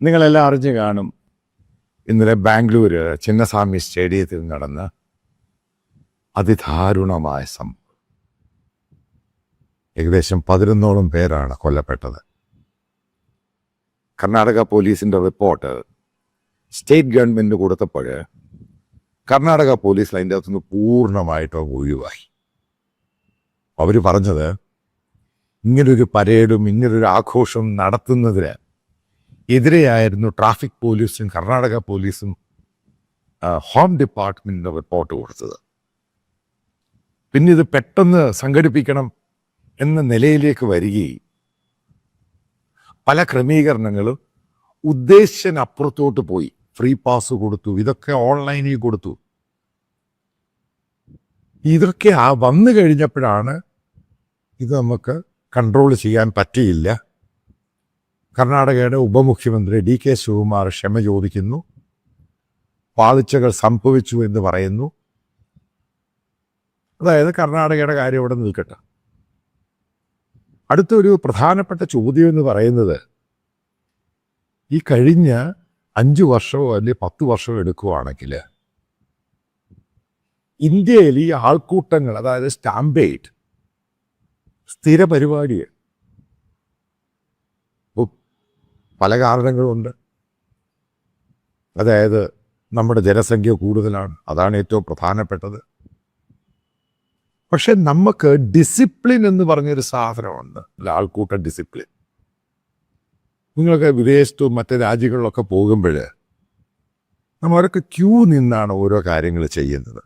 നിങ്ങളെല്ലാം അറിഞ്ഞു കാണും, ഇന്നലെ ബാംഗ്ലൂർ ചിന്നസ്വാമി സ്റ്റേഡിയത്തിൽ നടന്ന അതിദാരുണമായ സംഭവം. ഏകദേശം 11ഓളം പേരാണ് കൊല്ലപ്പെട്ടത്. കർണാടക പോലീസിൻ്റെ റിപ്പോർട്ട് സ്റ്റേറ്റ് ഗവൺമെൻറ് കൊടുത്തപ്പോൾ കർണാടക പോലീസ് അതിൻ്റെ അകത്തുനിന്ന് പൂർണ്ണമായിട്ട് ഒഴിവായി. അവർ പറഞ്ഞത് ഇങ്ങനൊരു പരേഡും ഇങ്ങനൊരു ആഘോഷവും നടത്തുന്നതിന് എതിരെയായിരുന്നു ട്രാഫിക് പോലീസും കർണാടക പോലീസും ഹോം ഡിപ്പാർട്ട്മെൻറ്റിൻ്റെ റിപ്പോർട്ട് കൊടുത്തത്. പിന്നെ ഇത് പെട്ടെന്ന് സംഘടിപ്പിക്കണം എന്ന നിലയിലേക്ക് വരികയും പല ക്രമീകരണങ്ങളും ഉദ്ദേശിച്ചതിനപ്പുറത്തോട്ട് പോയി. ഫ്രീ പാസ് കൊടുത്തു, ഇതൊക്കെ ഓൺലൈനിൽ കൊടുത്തു. ഇതൊക്കെ വന്നു കഴിഞ്ഞപ്പോഴാണ് ഇത് നമുക്ക് കൺട്രോൾ ചെയ്യാൻ പറ്റിയില്ല. കർണാടകയുടെ ഉപമുഖ്യമന്ത്രി DK ശിവകുമാർ ക്ഷമ ചോദിക്കുന്നു, പാളിച്ചകൾ സംഭവിച്ചു എന്ന് പറയുന്നു. അതായത് കർണാടകയുടെ കാര്യം ഇവിടെ നിൽക്കട്ടെ. അടുത്തൊരു പ്രധാനപ്പെട്ട ചോദ്യം എന്ന് പറയുന്നത്, ഈ കഴിഞ്ഞ 5 വർഷമോ അല്ലെങ്കിൽ 10 വർഷമോ എടുക്കുകയാണെങ്കിൽ ഇന്ത്യയിൽ ഈ ആൾക്കൂട്ടങ്ങൾ, അതായത് സ്റ്റാമ്പേഡ് സ്ഥിര പരിപാടിയാണ്. പല കാരണങ്ങളുണ്ട്. അതായത് നമ്മുടെ ജനസംഖ്യ കൂടുതലാണ്, അതാണ് ഏറ്റവും പ്രധാനപ്പെട്ടത്. പക്ഷെ നമുക്ക് ഡിസിപ്ലിൻ എന്ന് പറഞ്ഞൊരു സാധനമുണ്ട്, ആൾക്കൂട്ട ഡിസിപ്ലിൻ. നിങ്ങളൊക്കെ വിദേശത്തും മറ്റ് രാജ്യങ്ങളിലൊക്കെ പോകുമ്പോൾ നമ്മളൊക്കെ ക്യൂ നിന്നാണ് ഓരോ കാര്യങ്ങൾ ചെയ്യുന്നത്.